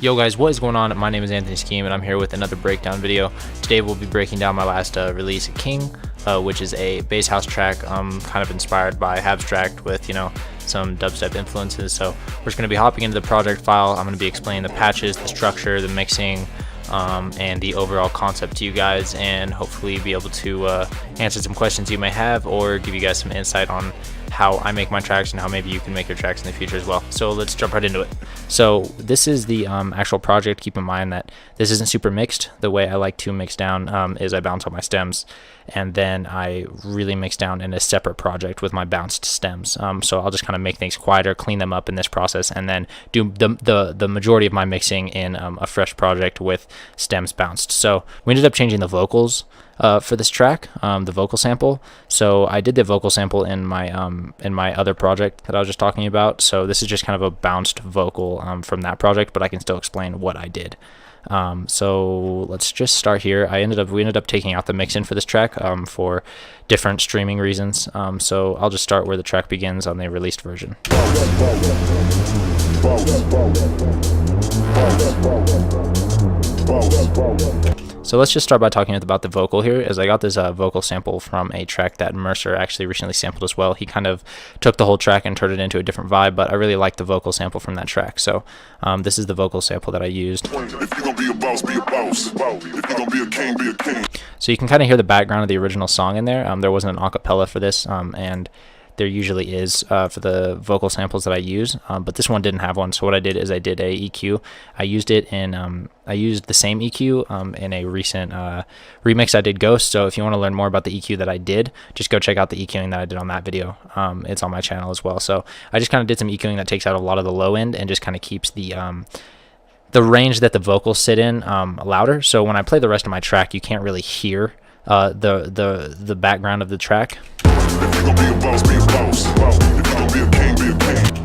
Yo guys, what is going on? My name is Anthony Sceam and I'm here with another breakdown video. Today we'll be breaking down my last release, King, which is a bass house track kind of inspired by Habstrakt with, some dubstep influences. So we're just going to be hopping into the project file. I'm going to be explaining the patches, the structure, the mixing, and the overall concept to you guys, and hopefully be able to answer some questions you may have or give you guys some insight on how I make my tracks and how maybe you can make your tracks in the future as well. So let's jump right into it. So this is the actual project. Keep in mind that this isn't super mixed. The way I like to mix down is I bounce on my stems, and then I really mix down in a separate project with my bounced stems. So I'll just kind of make things quieter, clean them up in this process, and then do the majority of my mixing in a fresh project with stems bounced. So we ended up changing the vocals for this track, the vocal sample. So I did the vocal sample in my other project that I was just talking about. So this is just kind of a bounced vocal from that project, but I can still explain what I did. So let's just start here. We ended up taking out the mix-in for this track for different streaming reasons. So I'll just start where the track begins on the released version. So let's just start by talking about the vocal here, as I got this vocal sample from a track that Mercer actually recently sampled as well. He kind of took the whole track and turned it into a different vibe, but I really like the vocal sample from that track. So this is the vocal sample that I used. If you're gonna be a boss, be a boss. If you're gonna be a king, be a king. So you can kind of hear the background of the original song in there. There wasn't an acapella for this, and there usually is for the vocal samples that I use, but this one didn't have one. So what I did is I did a EQ. I used it in I used the same EQ in a recent remix I did, Ghost. So if you want to learn more about the EQ that I did, just go check out the EQing that I did on that video. It's on my channel as well. So I just kind of did some EQing that takes out a lot of the low end and just kind of keeps the range that the vocals sit in louder. So when I play the rest of my track, you can't really hear the background of the track.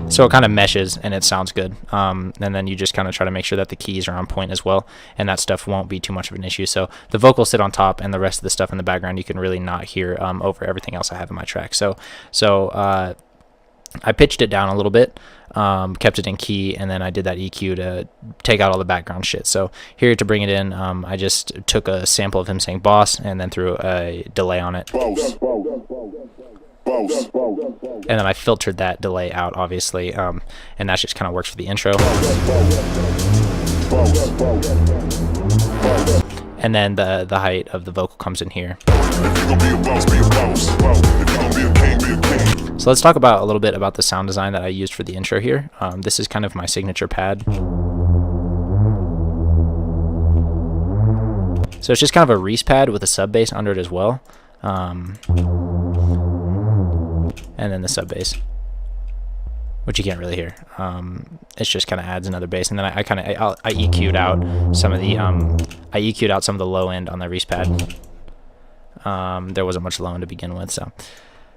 So it kind of meshes and it sounds good, and then you just kind of try to make sure that the keys are on point as well, and that stuff won't be too much of an issue. So the vocals sit on top, and the rest of the stuff in the background you can really not hear over everything else I have in my track. So I pitched it down a little bit, kept it in key, and then I did that EQ to take out all the background shit. So here to bring it in, I just took a sample of him saying boss and then threw a delay on it. And then I filtered that delay out, obviously, and that just kind of works for the intro. And then the height of the vocal comes in here. So let's talk about a little bit about the sound design that I used for the intro here. This is kind of my signature pad. So it's just kind of a Reese pad with a sub bass under it as well. And then the sub bass, which you can't really hear. It just kind of adds another bass, and then I EQ'd out some of the low end on the Reese pad. There wasn't much low end to begin with, so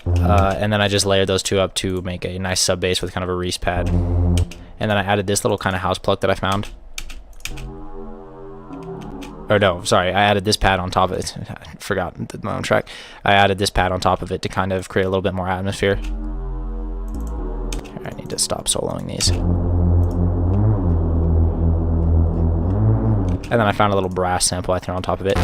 and then I just layered those two up to make a nice sub bass with kind of a Reese pad, and then I added this little kind of house pluck that I found. Or no, sorry, I added this pad on top of it. I forgot my own track. I added this pad on top of it to kind of create a little bit more atmosphere. Here, I need to stop soloing these. And then I found a little brass sample I threw on top of it.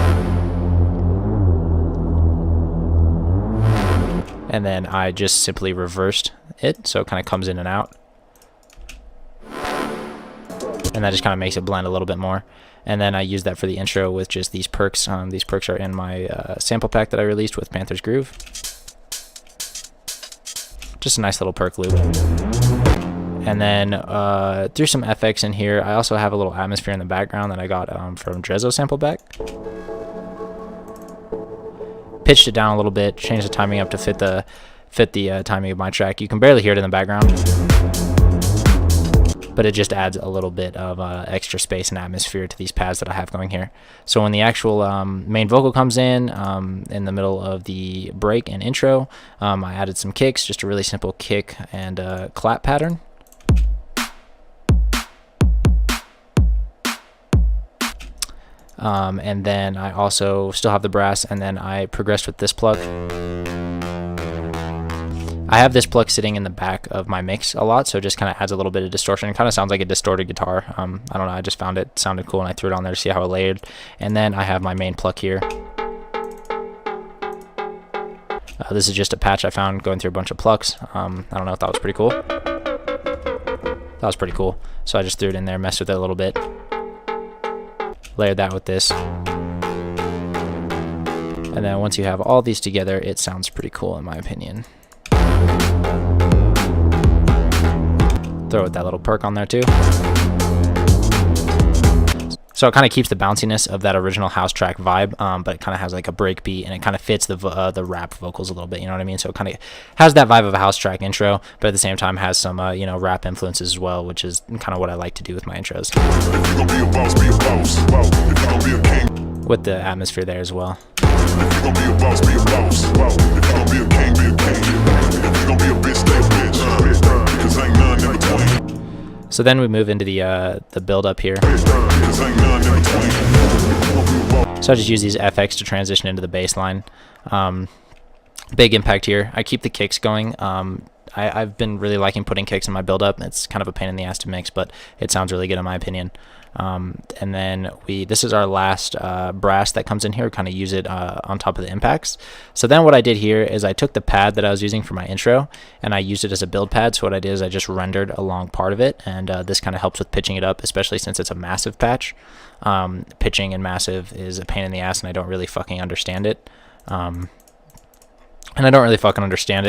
And then I just simply reversed it, so it kind of comes in and out. And that just kind of makes it blend a little bit more. And then I used that for the intro with just these perks. These perks are in my sample pack that I released with Panther's Groove. Just a nice little perk loop. And then threw some FX in here. I also have a little atmosphere in the background that I got from Drezzo sample back. Pitched it down a little bit, changed the timing up to fit the timing of my track. You can barely hear it in the background, but it just adds a little bit of extra space and atmosphere to these pads that I have going here. So when the actual main vocal comes in the middle of the break and intro, I added some kicks, just a really simple kick and clap pattern. And then I also still have the brass, and then I progressed with this plug. I have this pluck sitting in the back of my mix a lot, so it just kind of adds a little bit of distortion. It kind of sounds like a distorted guitar. I don't know, I just found it sounded cool and I threw it on there to see how it layered. And then I have my main pluck here. This is just a patch I found going through a bunch of plucks. I don't know if that was pretty cool. That was pretty cool. So I just threw it in there, messed with it a little bit. Layered that with this. And then once you have all these together, it sounds pretty cool in my opinion. Throw with that little perk on there too. So it kind of keeps the bounciness of that original house track vibe, but it kind of has like a break beat, and it kind of fits the rap vocals a little bit, you know what I mean? So it kind of has that vibe of a house track intro, but at the same time has some, you know, rap influences as well, which is kind of what I like to do with my intros. With the atmosphere there as well. So then we move into the build up here. So I just use these FX to transition into the bass line. Big impact here. I keep the kicks going. I've been really liking putting kicks in my build up. It's kind of a pain in the ass to mix, but it sounds really good in my opinion. And then this is our last brass that comes in here. We kind of use it on top of the impacts. So then what I did here is I took the pad that I was using for my intro and I used it as a build pad. So what I did is I just rendered a long part of it, and this kind of helps with pitching it up, especially since it's a massive patch. Pitching and massive is a pain in the ass, and I don't really fucking understand it.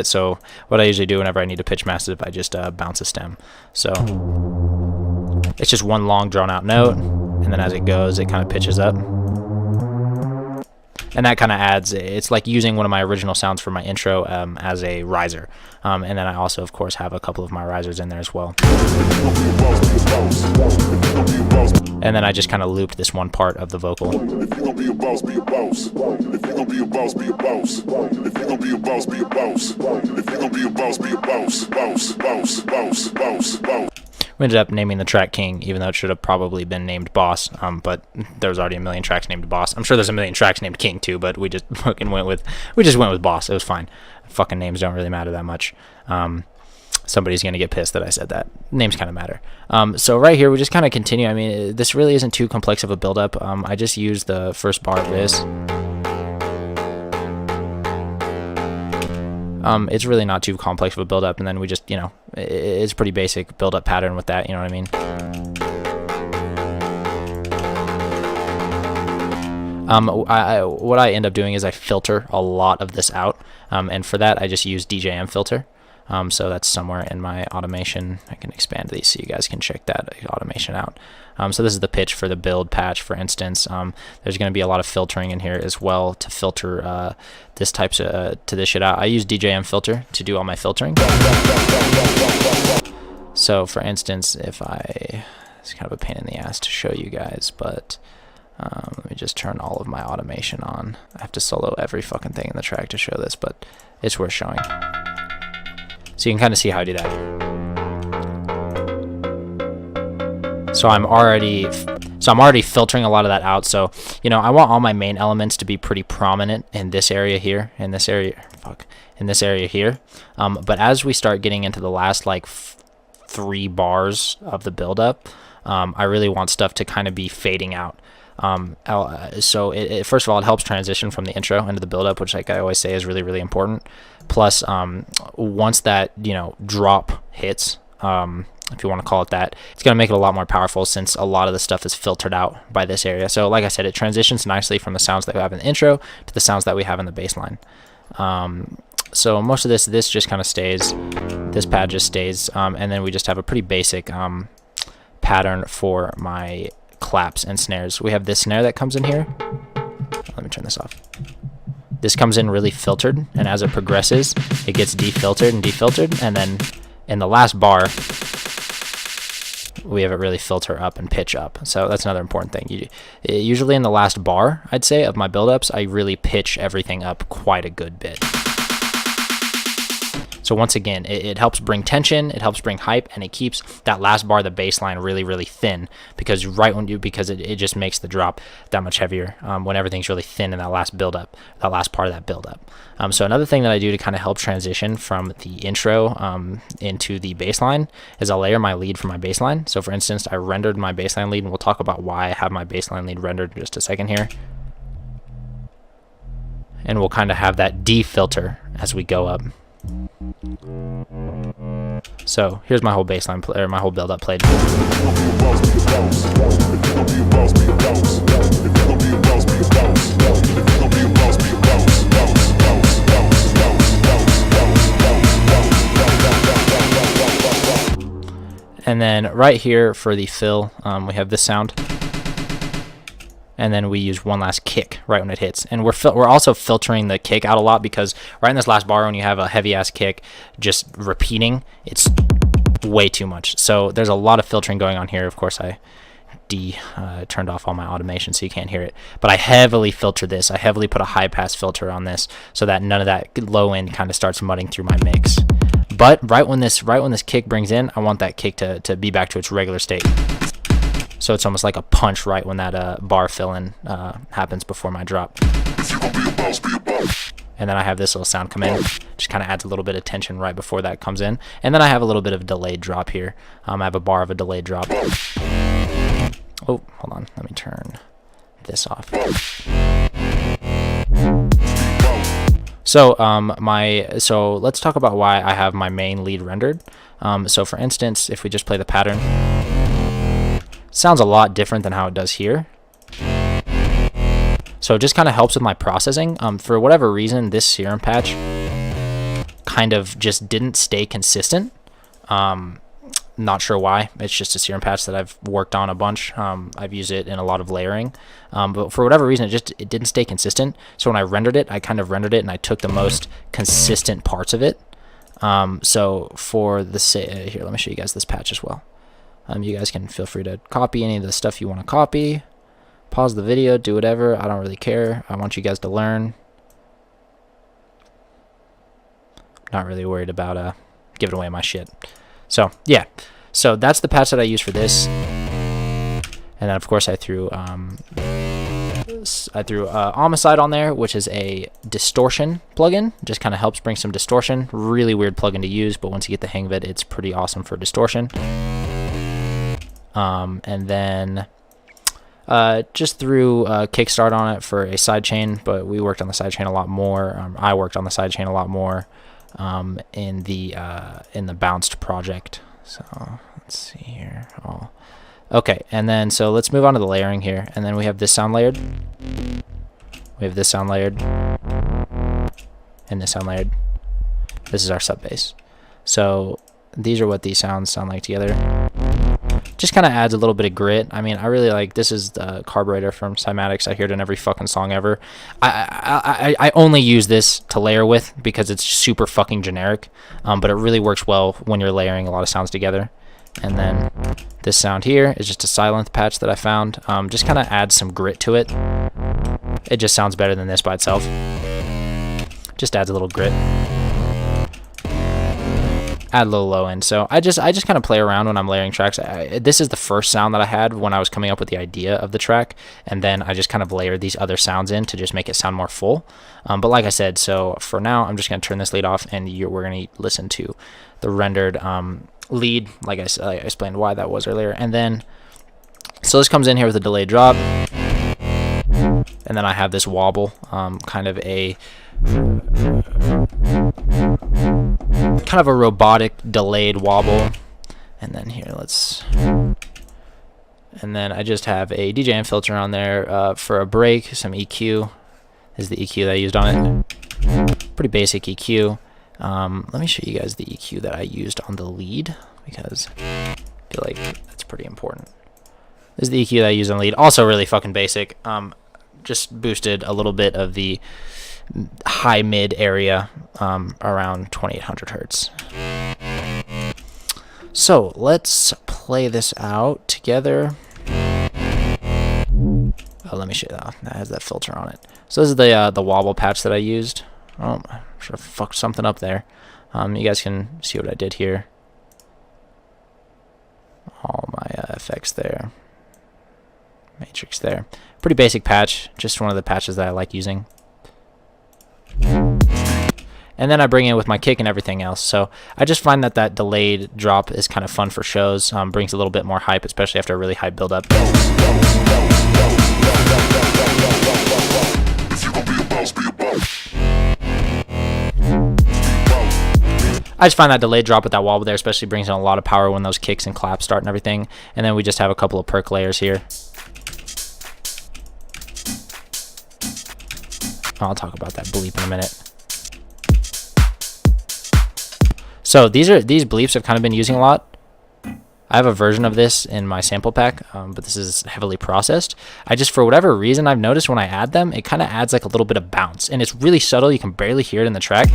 So what I usually do whenever I need to pitch massive, I just bounce a stem. So it's just one long drawn out note, and then as it goes, it kind of pitches up. And that kind of adds, it's like using one of my original sounds for my intro as a riser. And then I also, of course, have a couple of my risers in there as well. And then I just kind of looped this one part of the vocal. We ended up naming the track King, even though it should have probably been named Boss, but there was already a million tracks named Boss. I'm sure there's a million tracks named King too, but we just went with Boss. It was fine. Fucking names don't really matter that much. Somebody's gonna get pissed that I said that. Names kind of matter. So right here we just kind of continue. I mean, this really isn't too complex of a build-up. I just used the first bar of this. It's really not too complex of a build-up, and then we just, you know, it's pretty basic build-up pattern with that, you know what I mean? What I end up doing is I filter a lot of this out, and for that I just use DJM filter. So that's somewhere in my automation. I can expand these so you guys can check that automation out. So this is the pitch for the build patch, for instance. There's going to be a lot of filtering in here as well to filter this shit out. I use DJM filter to do all my filtering. So for instance, it's kind of a pain in the ass to show you guys, but let me just turn all of my automation on. I have to solo every fucking thing in the track to show this, but it's worth showing. So you can kind of see how I do that. So I'm already filtering a lot of that out. So, you know, I want all my main elements to be pretty prominent in this area here, in this area here. But as we start getting into the last like 3 bars of the build-up, I really want stuff to kind of be fading out. So first of all, it helps transition from the intro into the build-up, which, like I always say, is really, really important. Plus, once that, you know, drop hits, if you want to call it that, it's going to make it a lot more powerful, since a lot of the stuff is filtered out by this area. So like I said, it transitions nicely from the sounds that we have in the intro to the sounds that we have in the bass line. So most of this just kind of stays, this pad just stays, and then we just have a pretty basic pattern for my claps and snares. We have this snare that comes in here. Let me turn this off. This comes in really filtered, and as it progresses, it gets defiltered and defiltered, and then in the last bar, we have it really filter up and pitch up. So that's another important thing. Usually in the last bar, I'd say, of my build-ups, I really pitch everything up quite a good bit. So So once again, it helps bring tension, it helps bring hype, and it keeps that last bar, the bass line, really, really thin, because it just makes the drop that much heavier when everything's really thin in that last build-up, that last part of that build-up. So another thing that I do to kind of help transition from the intro into the bass line is I'll layer my lead for my bass line. So for instance, I rendered my bass line lead, and we'll talk about why I have my bass line lead rendered in just a second here. And we'll kind of have that defilter as we go up. So here's my whole bassline, or my whole build-up played. And then right here for the fill, we have this sound. And then we use one last kick right when it hits. And we're also filtering the kick out a lot, because right in this last bar, when you have a heavy-ass kick just repeating, it's way too much. So there's a lot of filtering going on here. Of course, I turned off all my automation so you can't hear it. But I heavily filter this. I heavily put a high-pass filter on this so that none of that low end kind of starts mudding through my mix. But right when this kick brings in, I want that kick to be back to its regular state. So it's almost like a punch right when that bar fill-in happens before my drop. And then I have this little sound come in. Just kind of adds a little bit of tension right before that comes in. And then I have a little bit of a delayed drop here. I have a bar of a delayed drop. Oh, hold on. Let me turn this off. So so let's talk about why I have my main lead rendered. So for instance, if we just play the pattern, sounds a lot different than how it does here. So it just kind of helps with my processing. For whatever reason, this Sceam patch kind of just didn't stay consistent. Not sure why. It's just a Sceam patch that I've worked on a bunch. I've used it in a lot of layering. But for whatever reason, it didn't stay consistent. So when I rendered it, I kind of rendered it and I took the most consistent parts of it. So for the here, let me show you guys this patch as well. You guys can feel free to copy any of the stuff you want to copy. Pause the video, do whatever. I don't really care. I want you guys to learn. Not really worried about giving away my shit. So yeah, so that's the patch that I use for this. And then of course I threw Homicide on there, which is a distortion plugin. Just kind of helps bring some distortion. Really weird plugin to use, but once you get the hang of it, it's pretty awesome for distortion. And then just threw Kickstart on it for a sidechain, but we worked on the sidechain a lot more. I worked on the sidechain a lot more in the Bounced project. So let's see here. Okay, and then so let's move on to the layering here. And then we have this sound layered. We have this sound layered. And this sound layered. This is our sub bass. So these are what these sounds sound like together. Just kind of adds a little bit of grit. I mean, I really like, this is the carburetor from Cymatics. I hear it in every fucking song ever. I only use this to layer with because it's super fucking generic, but it really works well when you're layering a lot of sounds together. And then this sound here is just a Silent patch that I found. Just kind of adds some grit to it. It just sounds better than this by itself. Just adds a little grit. Add a little low end. So I just kind of play around when I'm layering tracks. This is the first sound that I had when I was coming up with the idea of the track, and then I just kind of layered these other sounds in to just make it sound more full. But like I said, so for now I'm just going to turn this lead off, and we're going to listen to the rendered lead. Like I explained why that was earlier. And then so this comes in here with a delayed drop, and then I have this wobble, kind of a robotic delayed wobble. And then here, and then I just have a DJM filter on there for a break, some EQ. This is the EQ that I used on it. Pretty basic EQ. Let me show you guys the EQ that I used on the lead, because I feel like that's pretty important. This is the EQ that I used on the lead. Also really fucking basic. Just boosted a little bit of the high mid area around 2800 hertz. So let's play this out together. Oh, let me show you that. That has that filter on it. So this is the wobble patch that I used. Oh, I should have fucked something up there. You guys can see what I did here. All my effects there. Matrix there. Pretty basic patch, just one of the patches that I like using. And then I bring in with my kick and everything else. So I just find that that delayed drop is kind of fun for shows. Brings a little bit more hype, especially after a really high build-up. I just find that delayed drop with that wobble there especially brings in a lot of power when those kicks and claps start and everything. And then we just have a couple of perk layers here. I'll talk about that bleep in a minute. So these bleeps I've kind of been using a lot. I have a version of this in my sample pack, but this is heavily processed. I just, for whatever reason, I've noticed when I add them, it kind of adds like a little bit of bounce, and it's really subtle. You can barely hear it in the track.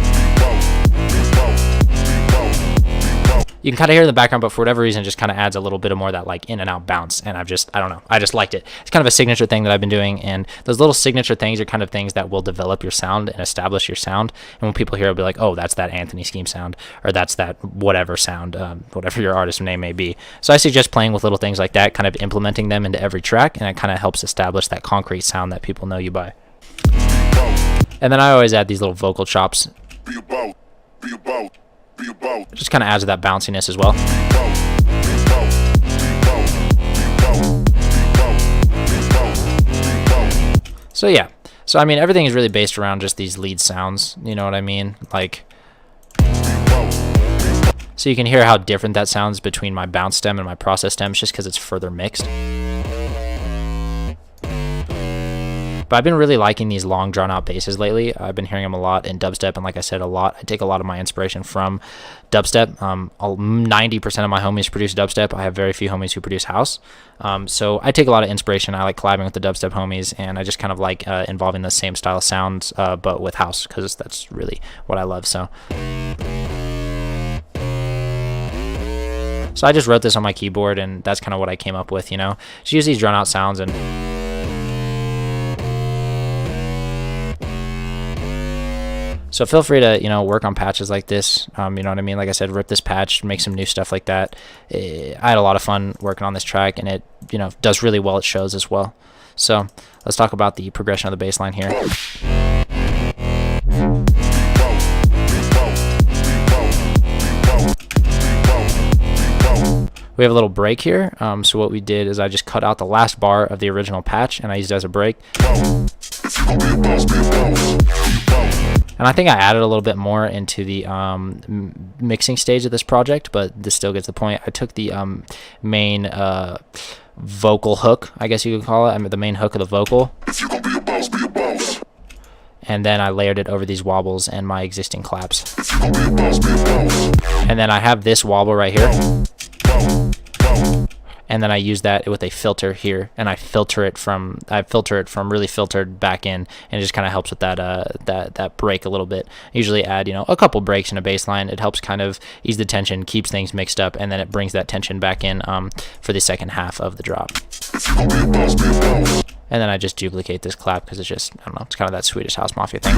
You can kind of hear it in the background, but for whatever reason, it just kind of adds a little bit of more of that like in and out bounce. And I don't know, I just liked it. It's kind of a signature thing that I've been doing, and those little signature things are kind of things that will develop your sound and establish your sound. And when people hear it, it'll be like, oh, that's that Anthony Sceam sound, or that's that whatever sound, whatever your artist name may be. So I suggest playing with little things like that, kind of implementing them into every track, and it kind of helps establish that concrete sound that people know you by. And then I always add these little vocal chops. It just kind of adds to that bounciness as well. So yeah, so I mean everything is really based around just these lead sounds, you know what I mean? Like, so you can hear how different that sounds between my bounce stem and my process stems just because it's further mixed. But I've been really liking these long drawn out basses lately. I've been hearing them a lot in dubstep, and like I said, I take a lot of my inspiration from dubstep. 90% of my homies produce dubstep. I have very few homies who produce house. So I take a lot of inspiration. I like collabing with the dubstep homies, and I just kind of like involving the same style of sounds, but with house, because that's really what I love. So I just wrote this on my keyboard, and that's kind of what I came up with, you know. Just use these drawn out sounds and so feel free to, you know, work on patches like this. You know what I mean? Like I said, rip this patch, make some new stuff like that. I had a lot of fun working on this track, and it, you know, does really well at shows as well. So let's talk about the progression of the bass line here. We have a little break here. So what we did is I just cut out the last bar of the original patch, and I used it as a break. And I think I added a little bit more into the mixing stage of this project, but this still gets the point. I took the main vocal hook, I guess you could call it. I mean, the main hook of the vocal. And then I layered it over these wobbles and my existing claps. And then I have this wobble right here. And then I use that with a filter here, and I filter it from really filtered back in, and it just kind of helps with that that break a little bit. I usually add, you know, a couple breaks in a bass line. It helps kind of ease the tension, keeps things mixed up, and then it brings that tension back in for the second half of the drop. And then I just duplicate this clap because it's just, I don't know, it's kind of that Swedish House Mafia thing.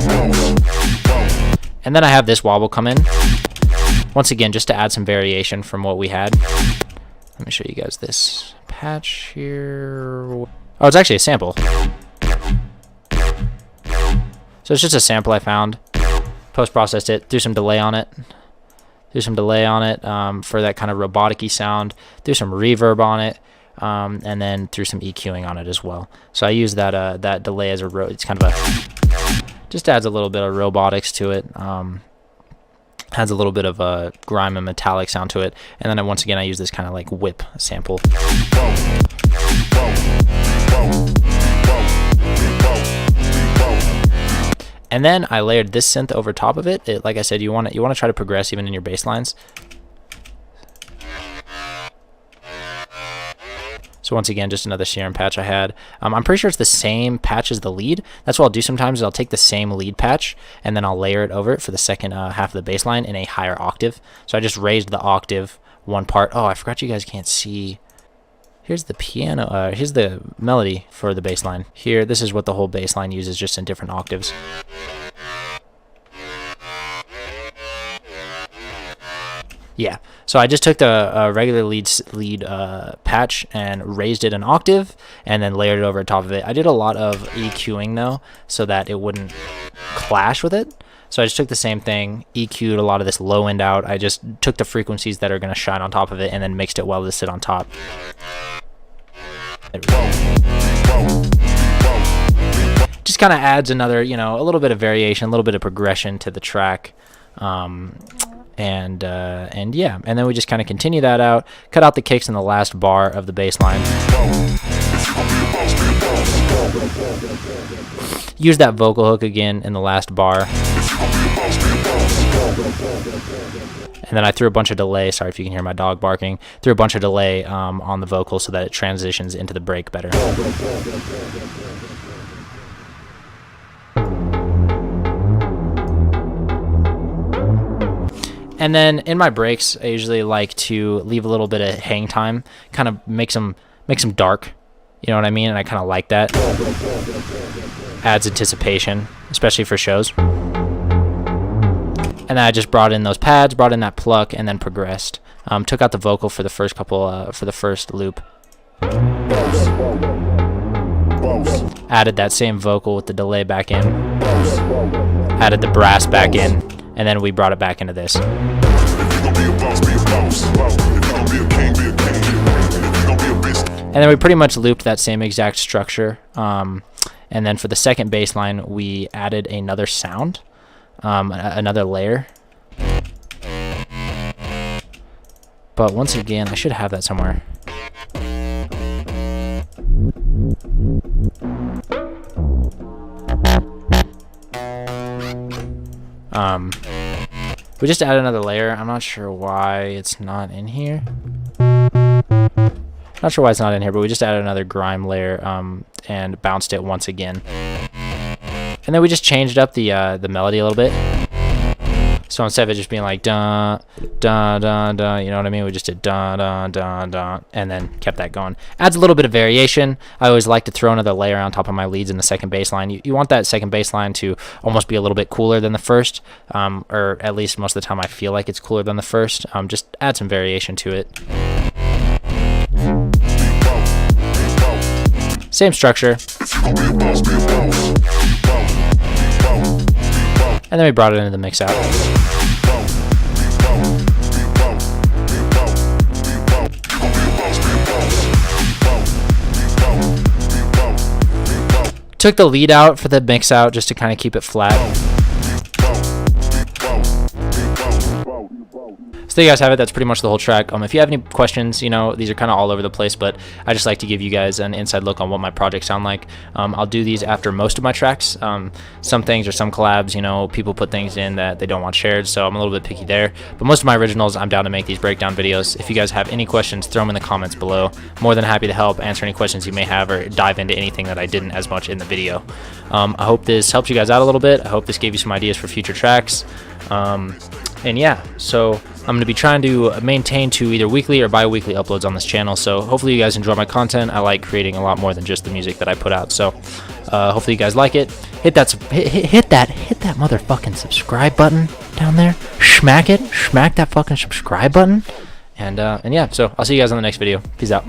And then I have this wobble come in once again just to add some variation from what we had. Let me show you guys this patch here. Oh, it's actually a sample. So it's just a sample I found. Post-processed it, threw some delay on it. For that kind of robotic-y sound. Threw some reverb on it. And then threw some EQing on it as well. So I use that that delay as it's kind of just adds a little bit of robotics to it. Has a little bit of a grime and metallic sound to it, and then once again I use this kind of like whip sample. And then I layered this synth over top of it. Like I said, you want to try to progress even in your bass lines. So once again, just another Sceam patch I had. I'm pretty sure it's the same patch as the lead. That's what I'll do sometimes is I'll take the same lead patch and then I'll layer it over it for the second half of the bass line in a higher octave. So I just raised the octave one part. Oh, I forgot you guys can't see. Here's the piano. Here's the melody for the bass line. Here, this is what the whole bass line uses, just in different octaves. Yeah, so I just took the regular lead patch and raised it an octave and then layered it over top of it. I did a lot of EQing though, so that it wouldn't clash with it. So I just took the same thing, EQ'd a lot of this low end out. I just took the frequencies that are going to shine on top of it and then mixed it well to sit on top. Just kind of adds another, you know, a little bit of variation, a little bit of progression to the track. And yeah, and then we just kind of continue that out, cut out the kicks in the last bar of the bass line. Use that vocal hook again in the last bar. And then I threw a bunch of delay, sorry if you can hear my dog barking, threw a bunch of delay on the vocal so that it transitions into the break better. And then in my breaks, I usually like to leave a little bit of hang time, kind of make them dark, you know what I mean? And I kind of like that. Adds anticipation, especially for shows. And then I just brought in those pads, brought in that pluck, and then progressed. Took out the vocal for the first couple, for the first loop. Added that same vocal with the delay back in. Added the brass back in. And then we brought it back into this. And then we pretty much looped that same exact structure. And then for the second bass line, we added another sound, another layer. But once again, I should have that somewhere. We just added another layer. I'm not sure why it's not in here. Not sure why it's not in here, but we just added another grime layer and bounced it once again. And then we just changed up the melody a little bit. So instead of it just being like dun dun dun dun, you know what I mean? We just did dun dun dun dun, and then kept that going. Adds a little bit of variation. I always like to throw another layer on top of my leads in the second bass line. You want that second bass line to almost be a little bit cooler than the first, or at least most of the time I feel like it's cooler than the first. Just add some variation to it. Same structure. And then we brought it into the mix out. Took the lead out for the mix out just to kind of keep it flat. So there you guys have it. That's pretty much the whole track. If you have any questions, you know, these are kind of all over the place, but I just like to give you guys an inside look on what my projects sound like. I'll do these after most of my tracks. Some things or some collabs, you know, people put things in that they don't want shared, so I'm a little bit picky there. But most of my originals, I'm down to make these breakdown videos. If you guys have any questions, throw them in the comments below. More than happy to help answer any questions you may have or dive into anything that I didn't as much in the video. I hope this helped you guys out a little bit. I hope this gave you some ideas for future tracks. And yeah, so I'm going to be trying to maintain to either weekly or bi-weekly uploads on this channel, so hopefully you guys enjoy my content. I like creating a lot more than just the music that I put out, so hopefully you guys like it. Hit that motherfucking subscribe button down there. Smack that fucking subscribe button. And yeah, so I'll see you guys on the next video. Peace out.